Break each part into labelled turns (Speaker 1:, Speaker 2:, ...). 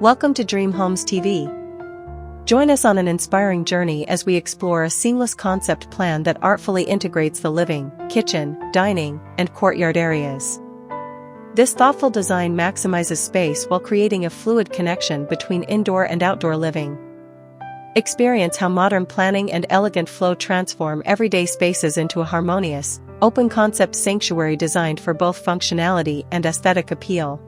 Speaker 1: Welcome to Dream Homes TV. Join us on an inspiring journey as we explore a seamless concept plan that artfully integrates the living, kitchen, dining, and courtyard areas. This thoughtful design maximizes space while creating a fluid connection between indoor and outdoor living. Experience how modern planning and elegant flow transform everyday spaces into a harmonious, open-concept sanctuary designed for both functionality and aesthetic appeal.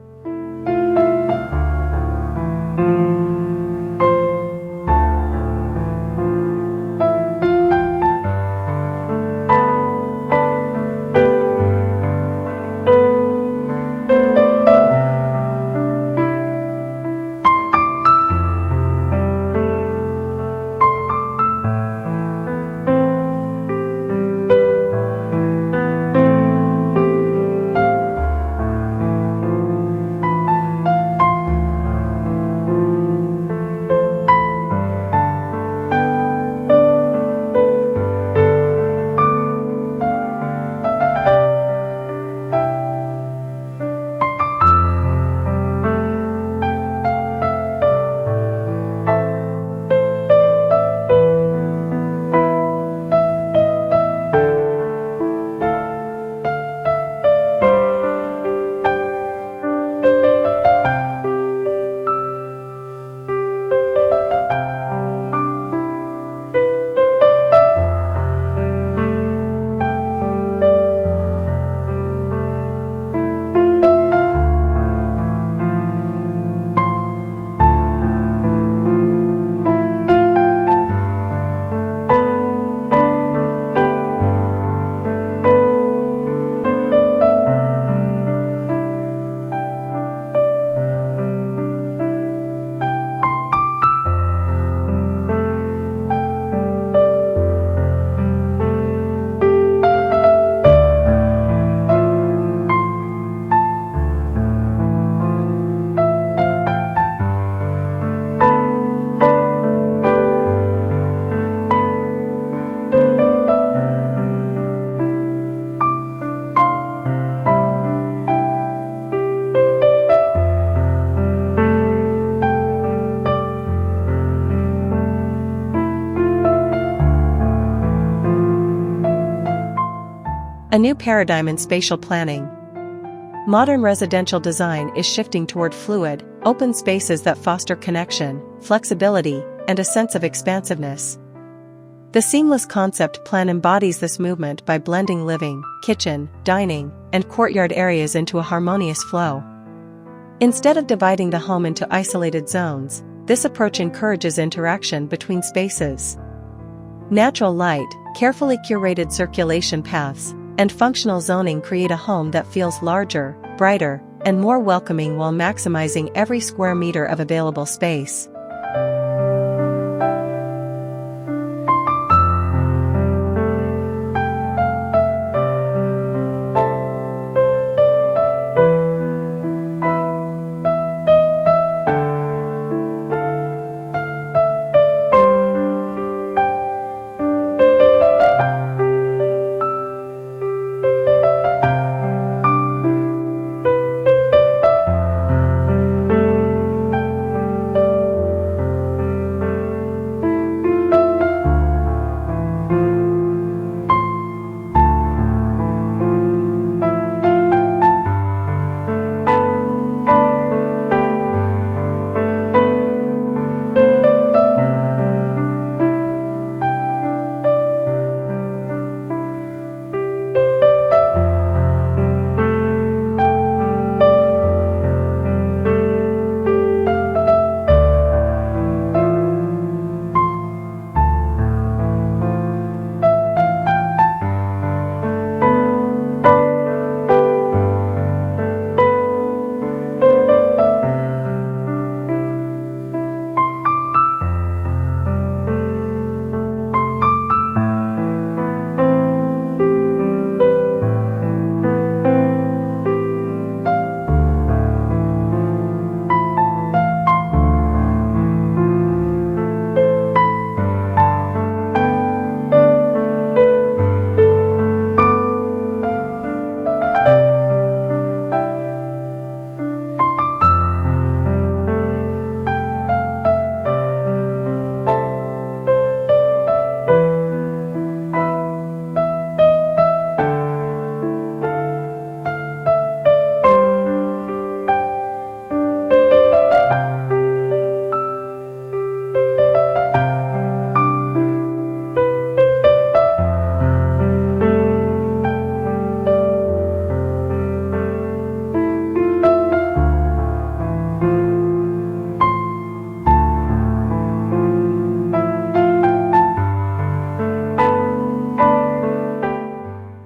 Speaker 1: A new paradigm in spatial planning. Modern residential design is shifting toward fluid, open spaces that foster connection, flexibility, and a sense of expansiveness. The seamless concept plan embodies this movement by blending living, kitchen, dining, and courtyard areas into a harmonious flow. Instead of dividing the home into isolated zones, this approach encourages interaction between spaces. Natural light, carefully curated circulation paths, and functional zoning create a home that feels larger, brighter, and more welcoming while maximizing every square meter of available space.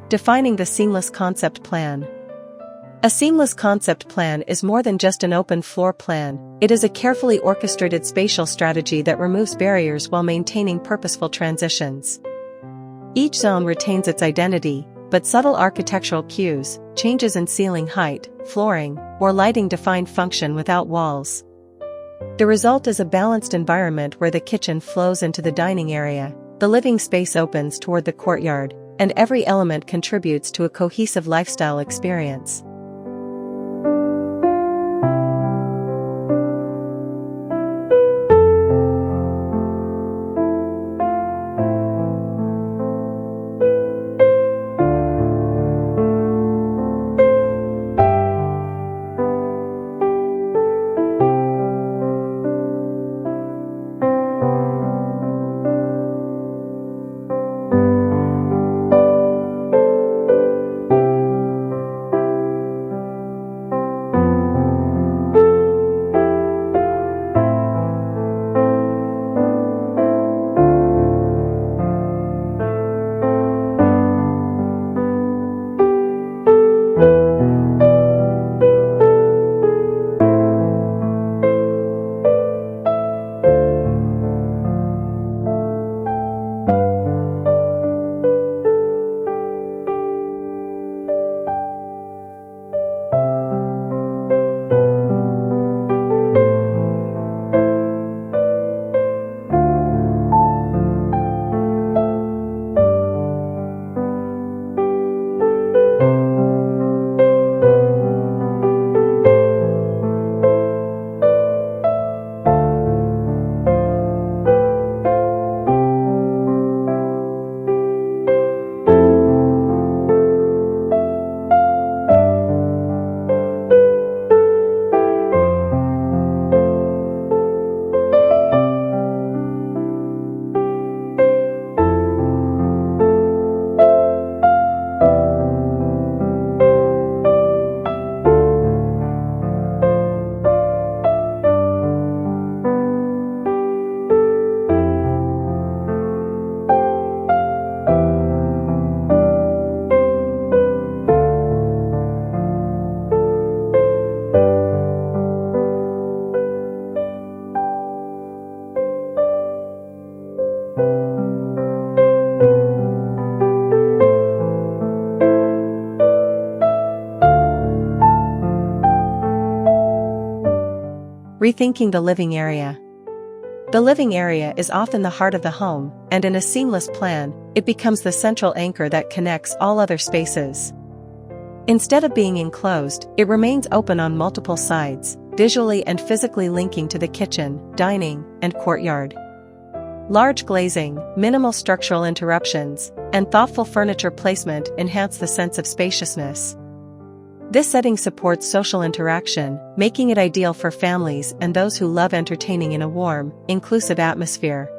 Speaker 1: Defining the seamless concept plan. A seamless concept plan is more than just an open floor plan, it is a carefully orchestrated spatial strategy that removes barriers while maintaining purposeful transitions. Each zone retains its identity, but subtle architectural cues, changes in ceiling height, flooring, or lighting define function without walls. The result is a balanced environment where the kitchen flows into the dining area, the living space opens toward the courtyard, and every element contributes to a cohesive lifestyle experience. Rethinking the living area. The living area is often the heart of the home, and in a seamless plan, it becomes the central anchor that connects all other spaces. Instead of being enclosed, it remains open on multiple sides, visually and physically linking to the kitchen, dining, and courtyard. Large glazing, minimal structural interruptions, and thoughtful furniture placement enhance the sense of spaciousness. This setting supports social interaction, making it ideal for families and those who love entertaining in a warm, inclusive atmosphere.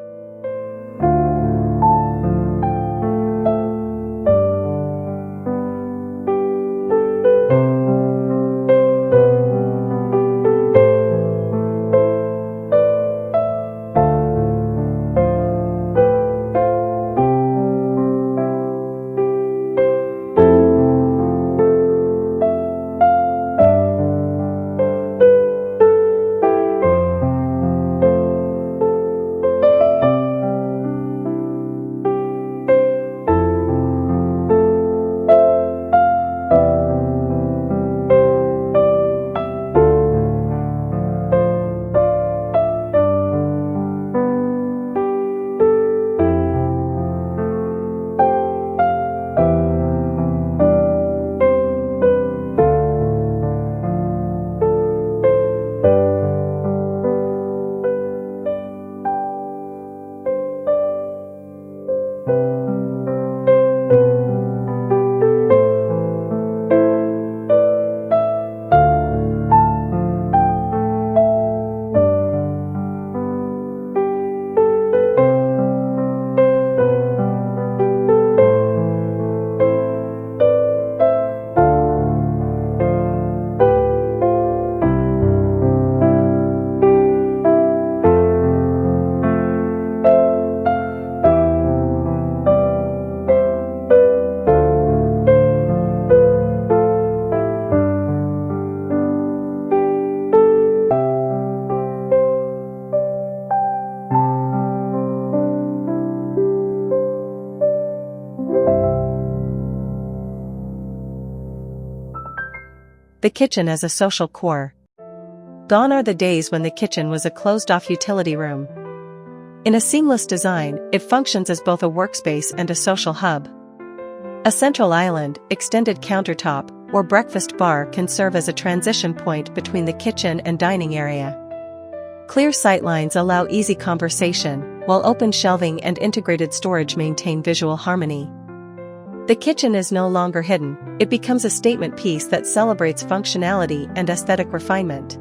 Speaker 1: The kitchen as a social core. Gone are the days when the kitchen was a closed-off utility room. In a seamless design, it functions as both a workspace and a social hub. A central island, extended countertop, or breakfast bar can serve as a transition point between the kitchen and dining area. Clear sightlines allow easy conversation, while open shelving and integrated storage maintain visual harmony. The kitchen is no longer hidden, it becomes a statement piece that celebrates functionality and aesthetic refinement.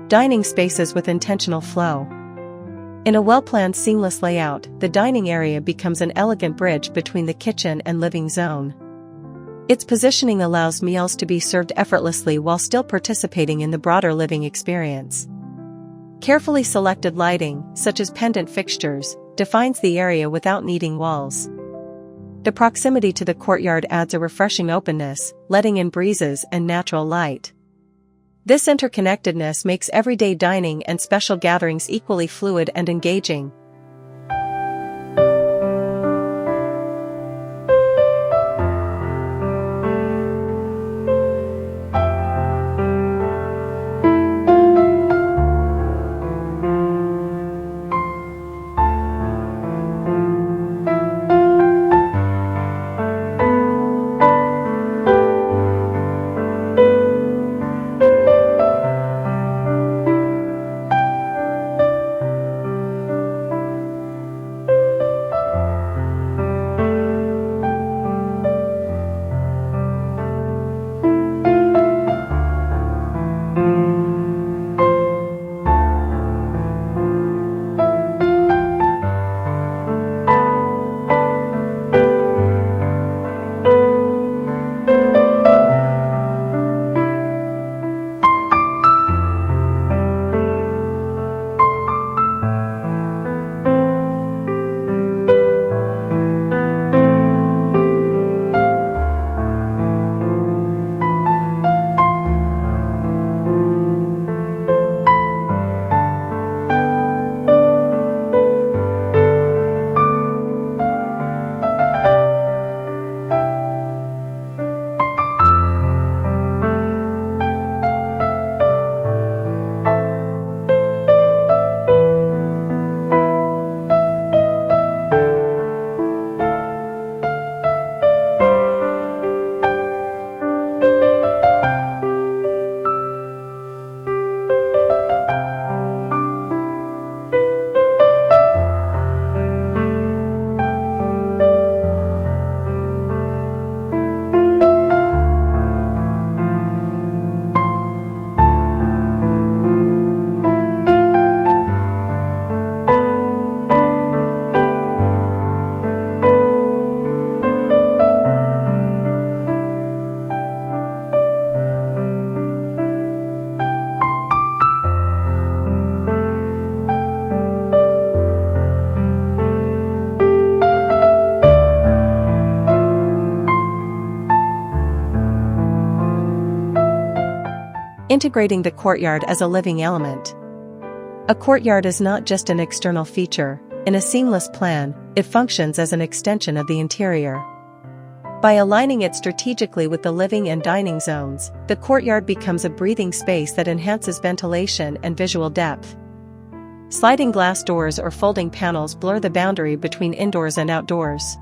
Speaker 1: Dining spaces with intentional flow. In a well-planned seamless layout, the dining area becomes an elegant bridge between the kitchen and living zone. Its positioning allows meals to be served effortlessly while still participating in the broader living experience. Carefully selected lighting, such as pendant fixtures, defines the area without needing walls. The proximity to the courtyard adds a refreshing openness, letting in breezes and natural light. This interconnectedness makes everyday dining and special gatherings equally fluid and engaging. Integrating the courtyard as a living element. A courtyard is not just an external feature. In a seamless plan, it functions as an extension of the interior. By aligning it strategically with the living and dining zones, the courtyard becomes a breathing space that enhances ventilation and visual depth. Sliding glass doors or folding panels blur the boundary between indoors and outdoors.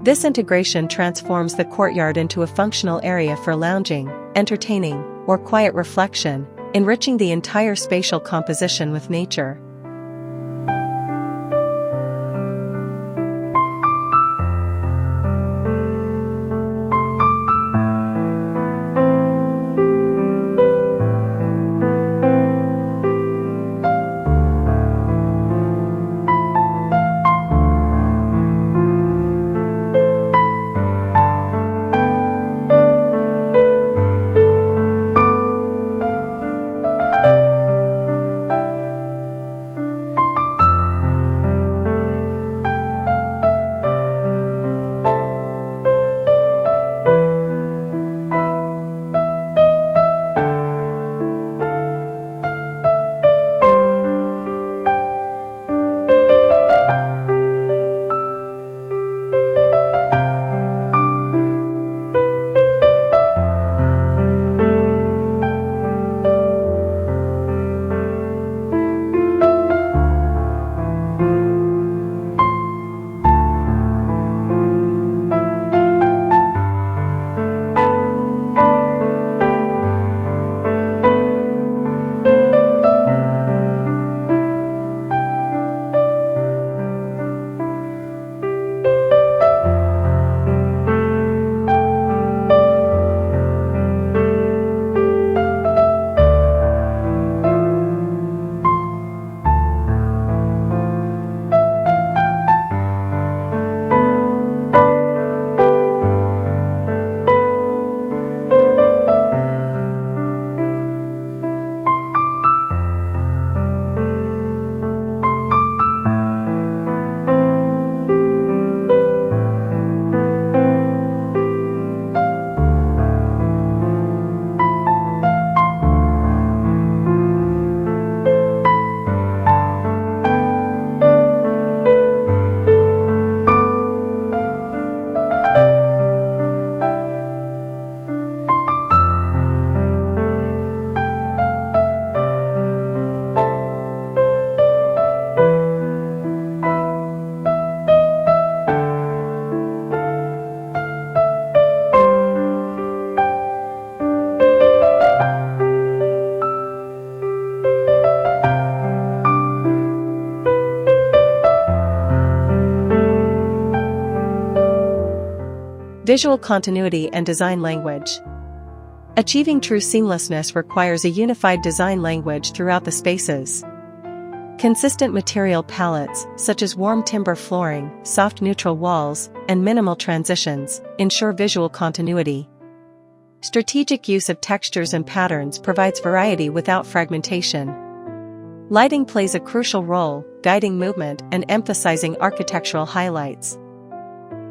Speaker 1: This integration transforms the courtyard into a functional area for lounging, entertaining, or quiet reflection, enriching the entire spatial composition with nature. Visual continuity and design language. Achieving true seamlessness requires a unified design language throughout the spaces. Consistent material palettes, such as warm timber flooring, soft neutral walls, and minimal transitions, ensure visual continuity. Strategic use of textures and patterns provides variety without fragmentation. Lighting plays a crucial role, guiding movement and emphasizing architectural highlights.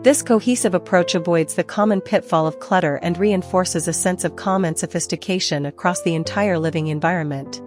Speaker 1: This cohesive approach avoids the common pitfall of clutter and reinforces a sense of calm and sophistication across the entire living environment.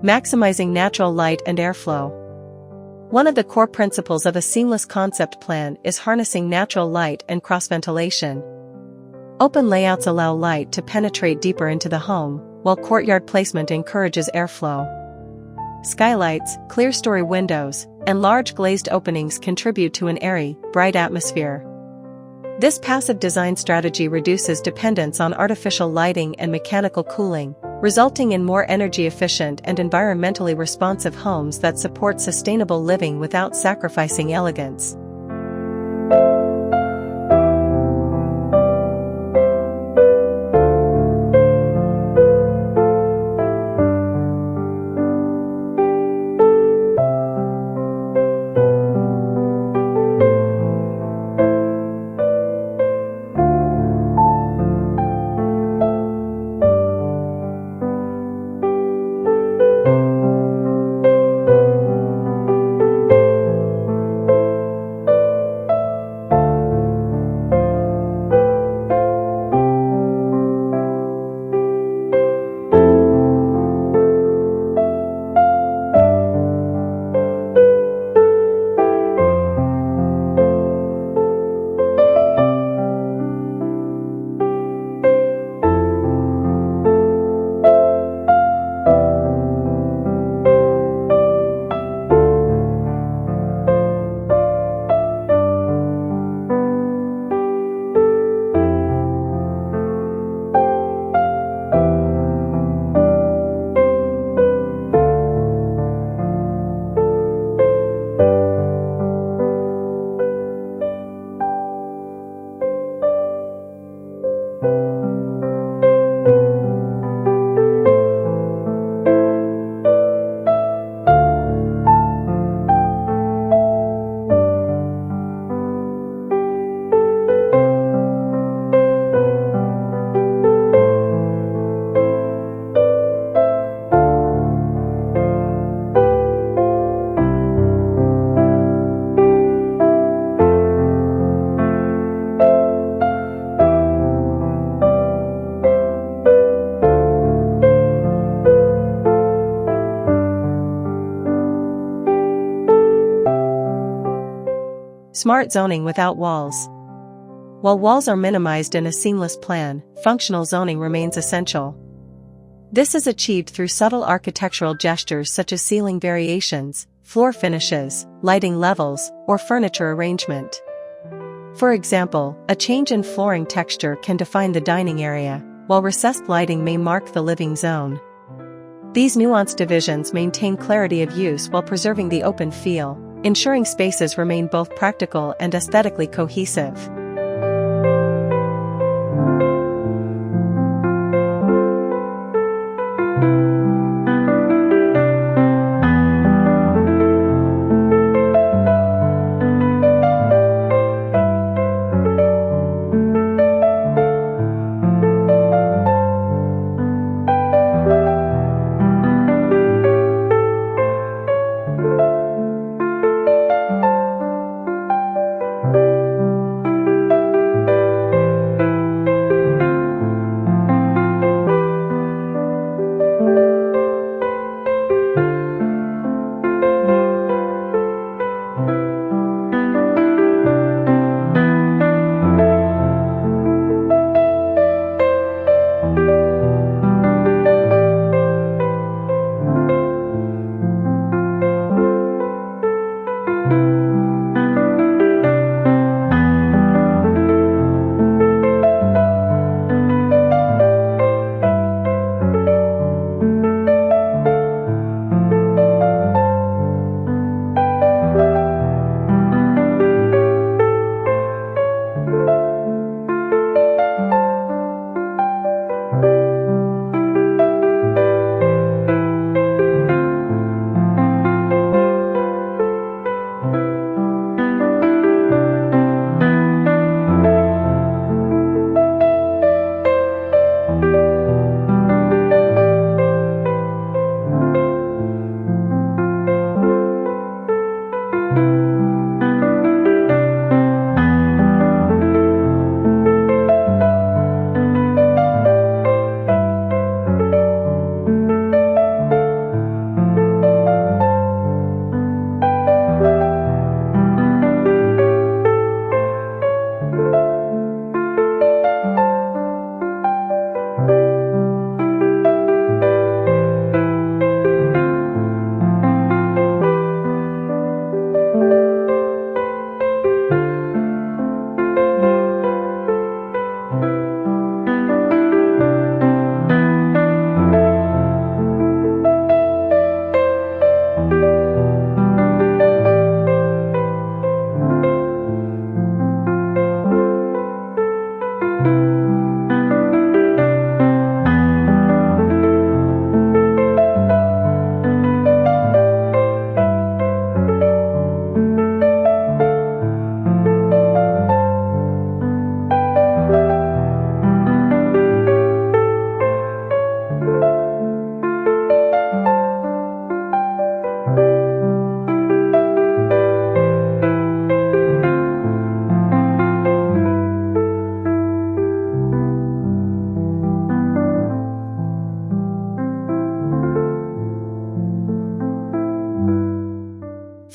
Speaker 1: Maximizing natural light and airflow. One of the core principles of a seamless concept plan is harnessing natural light and cross-ventilation. Open layouts allow light to penetrate deeper into the home, while courtyard placement encourages airflow. Skylights, clear-story windows, and large glazed openings contribute to an airy, bright atmosphere. This passive design strategy reduces dependence on artificial lighting and mechanical cooling, resulting in more energy-efficient and environmentally responsive homes that support sustainable living without sacrificing elegance. Smart zoning without walls. While walls are minimized in a seamless plan, functional zoning remains essential. This is achieved through subtle architectural gestures such as ceiling variations, floor finishes, lighting levels, or furniture arrangement. For example, a change in flooring texture can define the dining area, while recessed lighting may mark the living zone. These nuanced divisions maintain clarity of use while preserving the open feel, ensuring spaces remain both practical and aesthetically cohesive.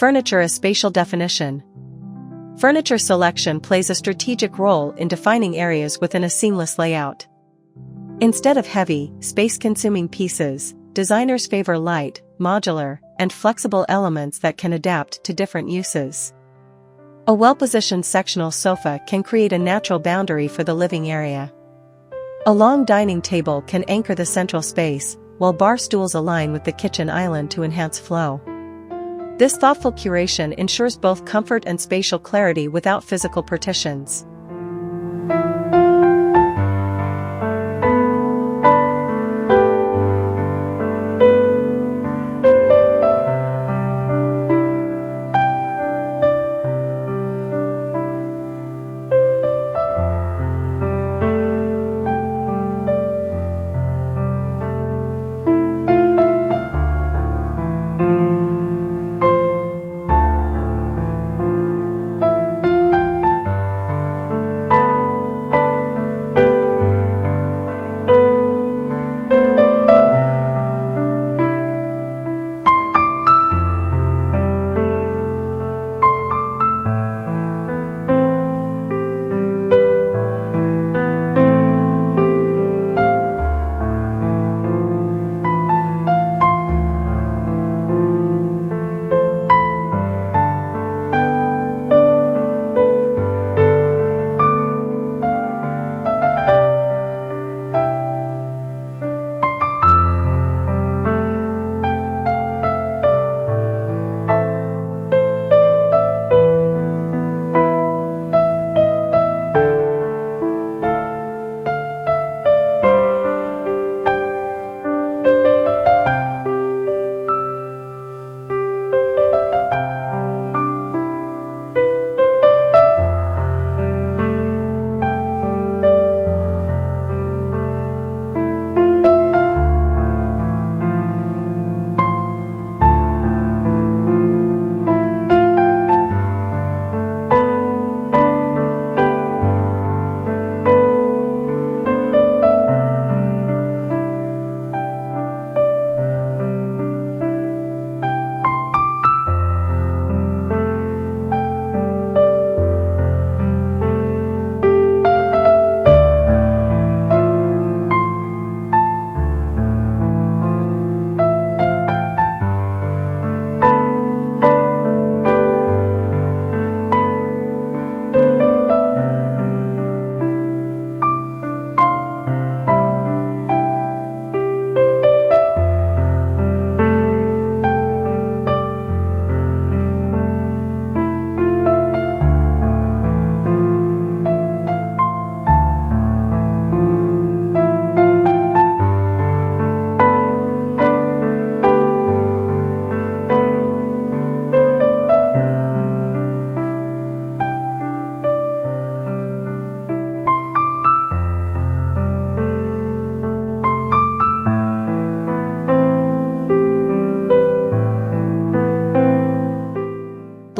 Speaker 1: Furniture as spatial definition. Furniture selection plays a strategic role in defining areas within a seamless layout. Instead of heavy, space-consuming pieces, designers favor light, modular, and flexible elements that can adapt to different uses. A well-positioned sectional sofa can create a natural boundary for the living area. A long dining table can anchor the central space, while bar stools align with the kitchen island to enhance flow. This thoughtful curation ensures both comfort and spatial clarity without physical partitions.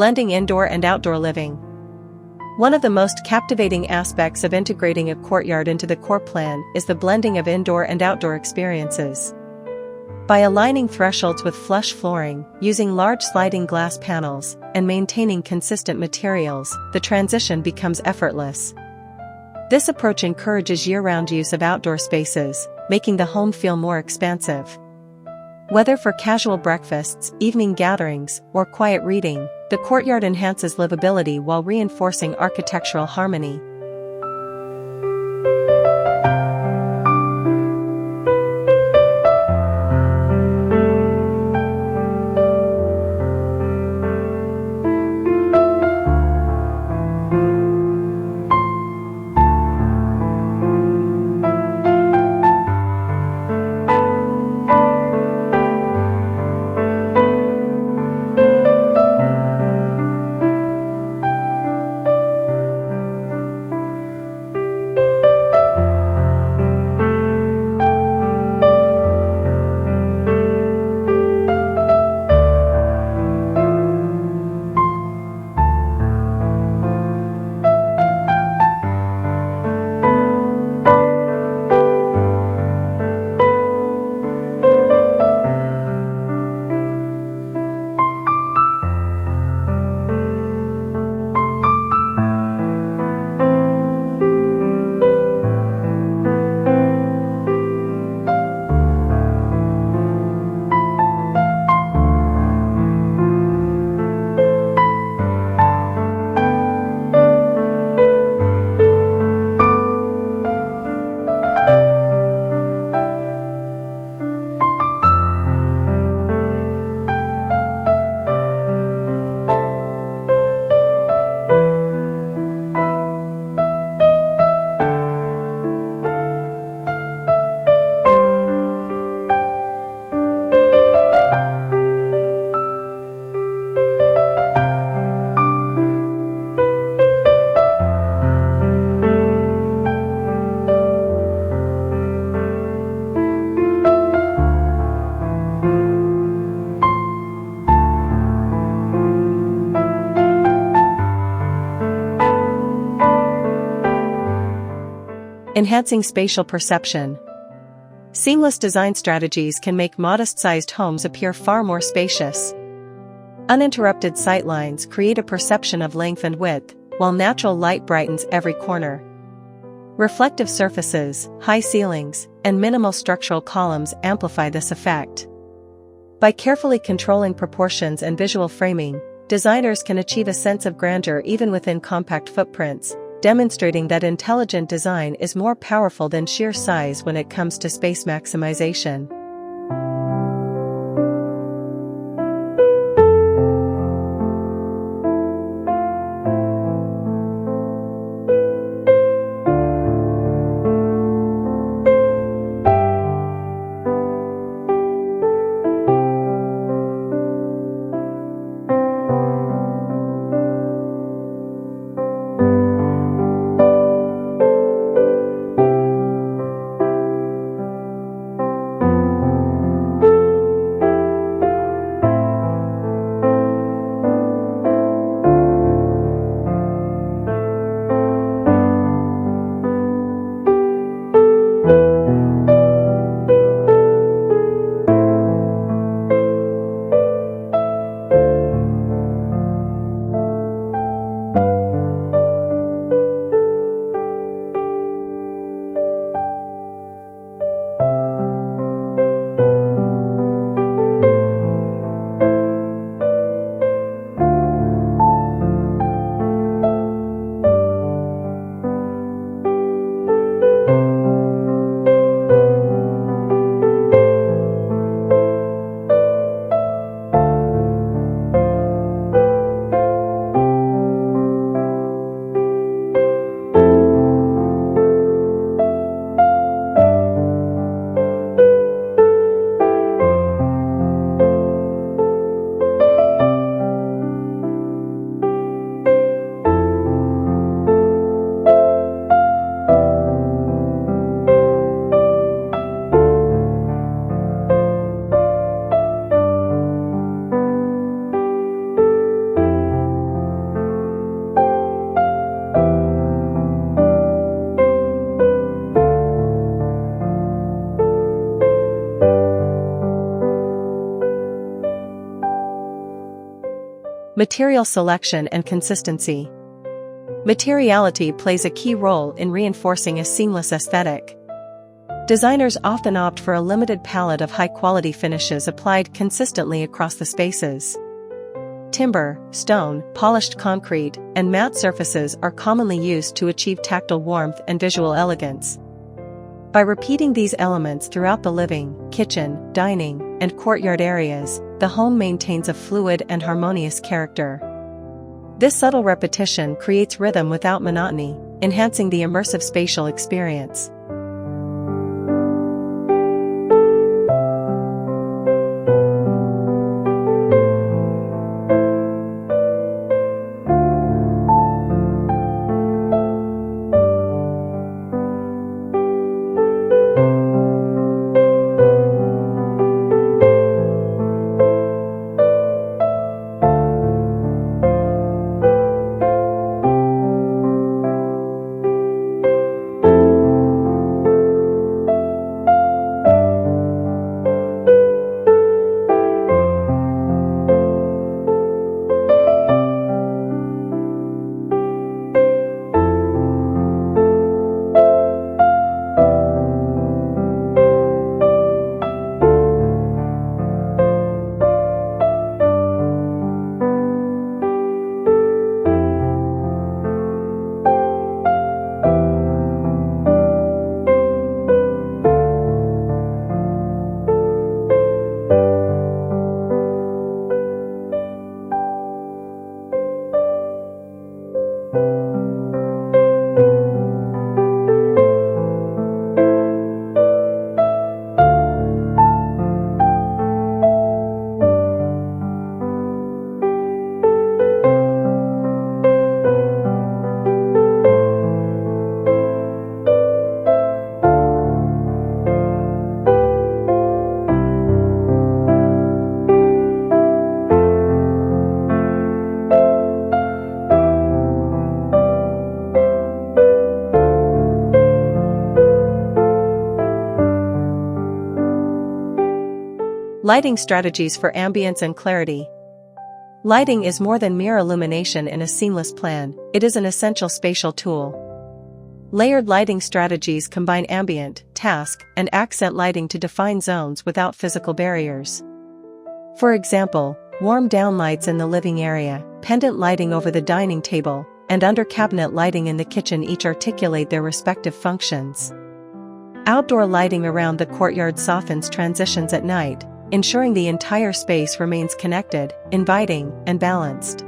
Speaker 1: Blending indoor and outdoor living. One of the most captivating aspects of integrating a courtyard into the core plan is the blending of indoor and outdoor experiences. By aligning thresholds with flush flooring, using large sliding glass panels, and maintaining consistent materials, the transition becomes effortless. This approach encourages year-round use of outdoor spaces, making the home feel more expansive. Whether for casual breakfasts, evening gatherings, or quiet reading, the courtyard enhances livability while reinforcing architectural harmony. Enhancing spatial perception. Seamless design strategies can make modest-sized homes appear far more spacious. Uninterrupted sightlines create a perception of length and width, while natural light brightens every corner. Reflective surfaces, high ceilings, and minimal structural columns amplify this effect. By carefully controlling proportions and visual framing, designers can achieve a sense of grandeur even within compact footprints, demonstrating that intelligent design is more powerful than sheer size when it comes to space maximization. Material selection and consistency. Materiality plays a key role in reinforcing a seamless aesthetic. Designers often opt for a limited palette of high-quality finishes applied consistently across the spaces. Timber, stone, polished concrete, and matte surfaces are commonly used to achieve tactile warmth and visual elegance. By repeating these elements throughout the living, kitchen, dining, and courtyard areas, the home maintains a fluid and harmonious character. This subtle repetition creates rhythm without monotony, enhancing the immersive spatial experience. Lighting strategies for ambience and clarity. Lighting is more than mere illumination in a seamless plan, it is an essential spatial tool. Layered lighting strategies combine ambient, task, and accent lighting to define zones without physical barriers. For example, warm downlights in the living area, pendant lighting over the dining table, and under-cabinet lighting in the kitchen each articulate their respective functions. Outdoor lighting around the courtyard softens transitions at night, ensuring the entire space remains connected, inviting, and balanced.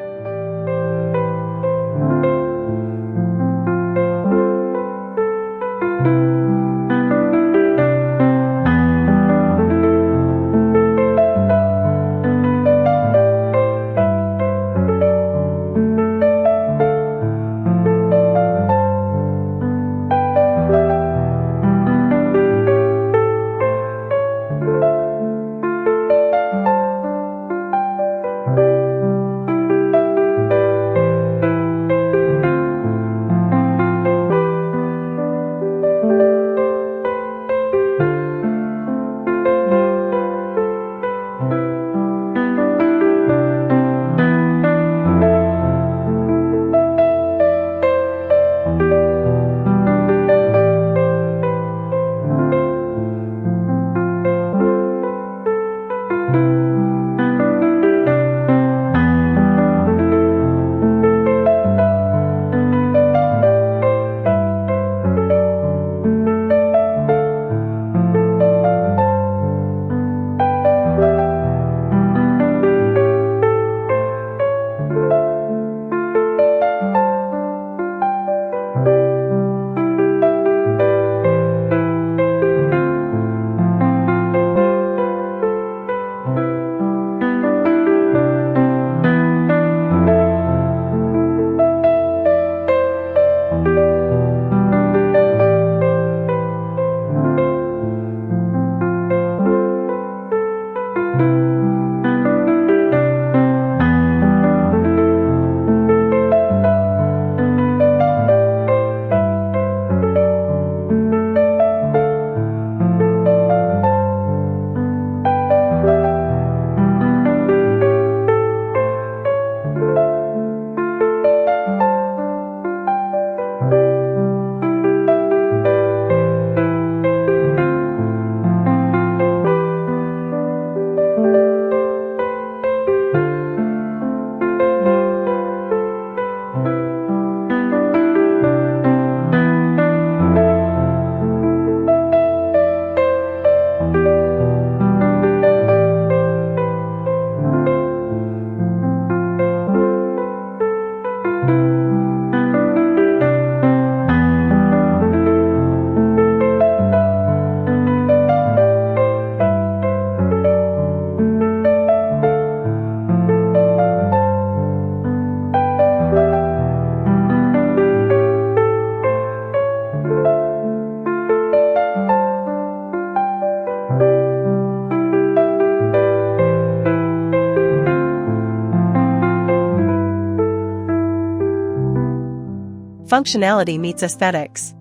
Speaker 1: Functionality meets aesthetics.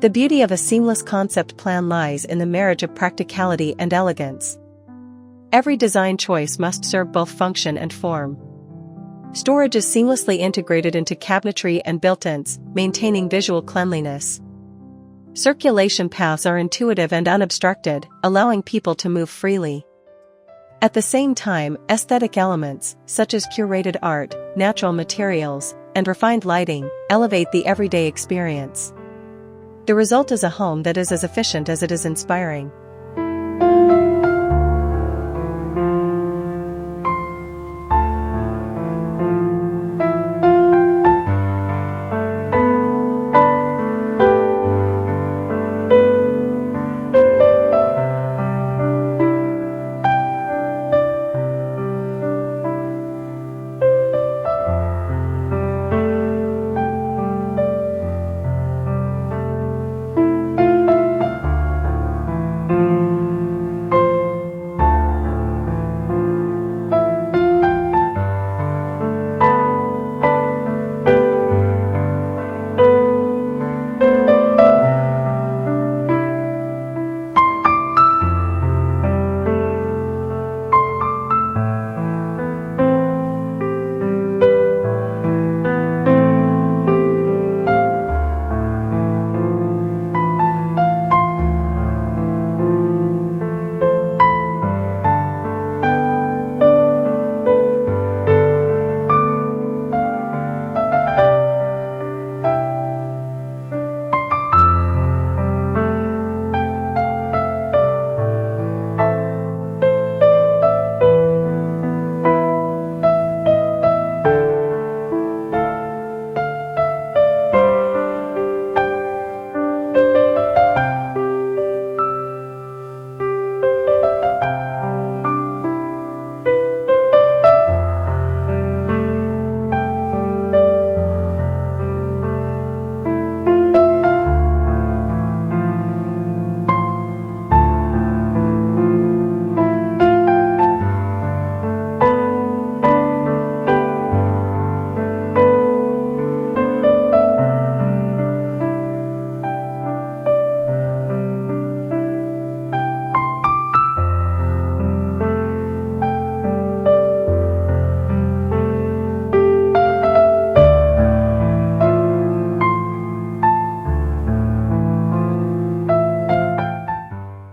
Speaker 1: The beauty of a seamless concept plan lies in the marriage of practicality and elegance. Every design choice must serve both function and form. Storage is seamlessly integrated into cabinetry and built-ins, maintaining visual cleanliness. Circulation paths are intuitive and unobstructed, allowing people to move freely. At the same time, aesthetic elements, such as curated art, natural materials, and refined lighting, elevate the everyday experience. The result is a home that is as efficient as it is inspiring.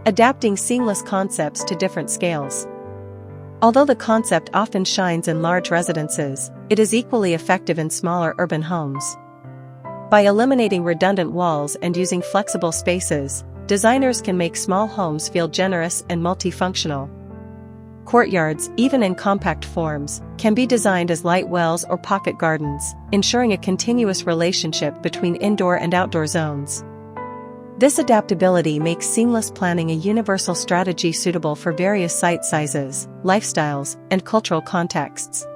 Speaker 1: adapting seamless concepts to different scales. Although the concept often shines in large residences, it is equally effective in smaller urban homes. By eliminating redundant walls and using flexible spaces, designers can make small homes feel generous and multifunctional. Courtyards, even in compact forms, can be designed as light wells or pocket gardens, ensuring a continuous relationship between indoor and outdoor zones. This adaptability makes seamless planning a universal strategy suitable for various site sizes, lifestyles, and cultural contexts.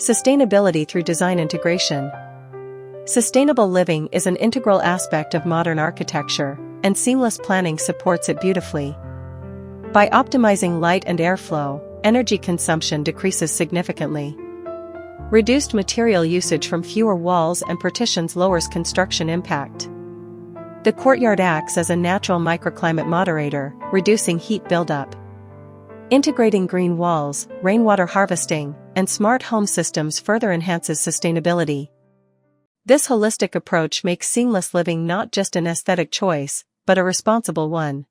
Speaker 1: Sustainability through design integration. Sustainable living is an integral aspect of modern architecture, and seamless planning supports it beautifully. By optimizing light and airflow, energy consumption decreases significantly. Reduced material usage from fewer walls and partitions lowers construction impact. The courtyard acts as a natural microclimate moderator, reducing heat buildup. Integrating green walls, rainwater harvesting, and smart home systems further enhances sustainability. This holistic approach makes seamless living not just an aesthetic choice, but a responsible one.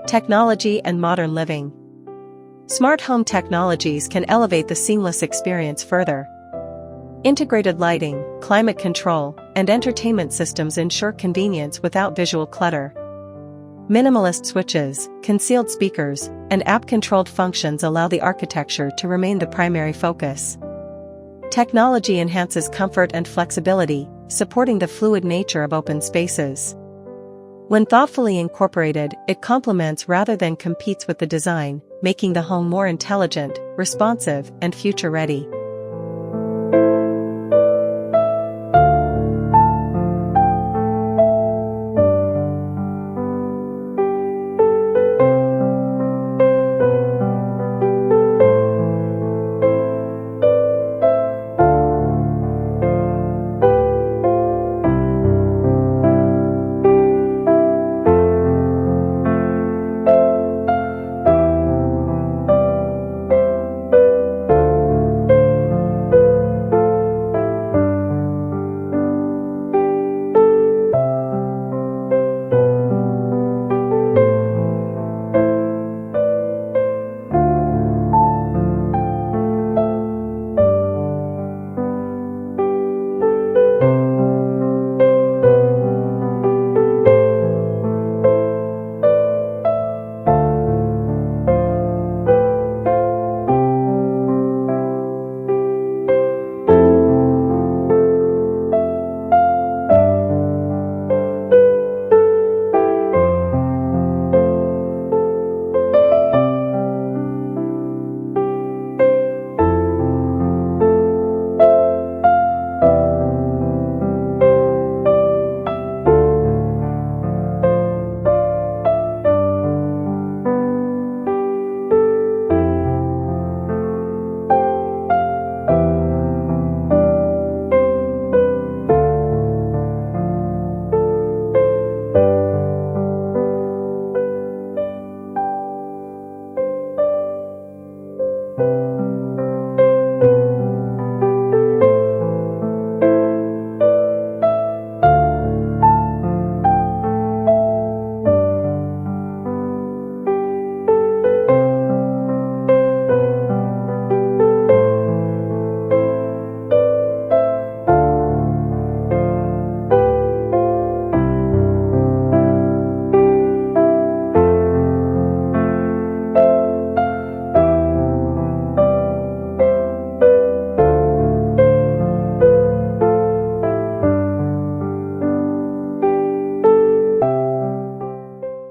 Speaker 1: Technology and modern living. Smart home technologies can elevate the seamless experience further. Integrated lighting, climate control, and entertainment systems ensure convenience without visual clutter. Minimalist switches, concealed speakers, and app-controlled functions allow the architecture to remain the primary focus. Technology enhances comfort and flexibility, supporting the fluid nature of open spaces. When thoughtfully incorporated, it complements rather than competes with the design, making the home more intelligent, responsive, and future-ready.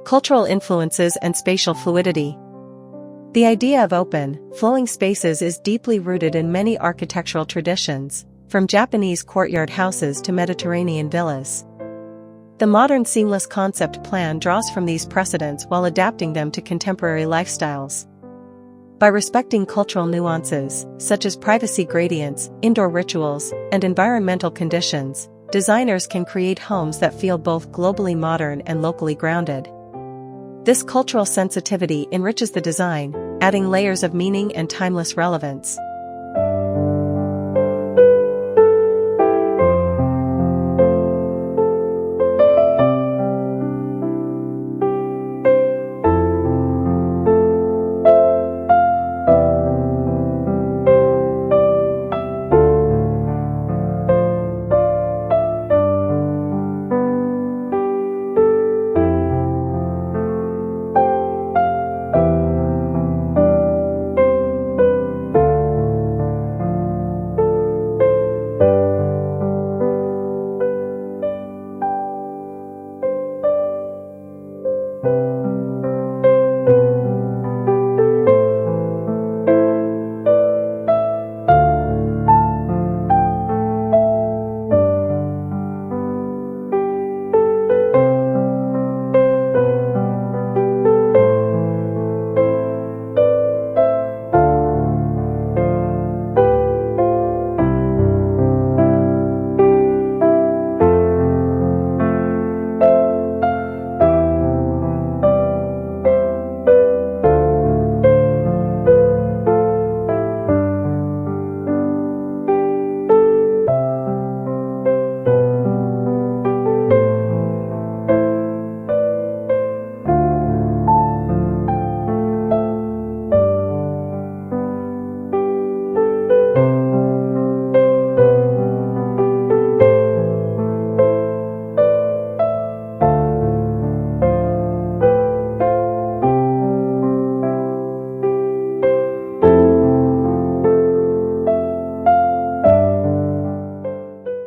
Speaker 1: Cultural influences and spatial fluidity. The idea of open, flowing spaces is deeply rooted in many architectural traditions, from Japanese courtyard houses to Mediterranean villas. The modern seamless concept plan draws from these precedents while adapting them to contemporary lifestyles. By respecting cultural nuances, such as privacy gradients, indoor rituals, and environmental conditions, designers can create homes that feel both globally modern and locally grounded. This cultural sensitivity enriches the design, adding layers of meaning and timeless relevance.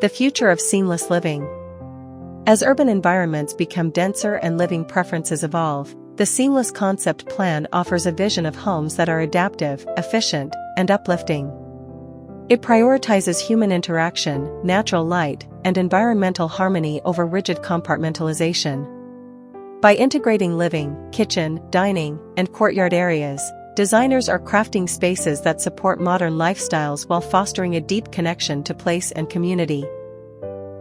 Speaker 1: The future of seamless living. As urban environments become denser and living preferences evolve, the seamless concept plan offers a vision of homes that are adaptive, efficient, and uplifting. It prioritizes human interaction, natural light, and environmental harmony over rigid compartmentalization. By integrating living, kitchen, dining, and courtyard areas, designers are crafting spaces that support modern lifestyles while fostering a deep connection to place and community.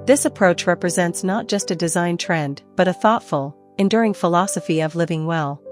Speaker 1: This approach represents not just a design trend, but a thoughtful, enduring philosophy of living well.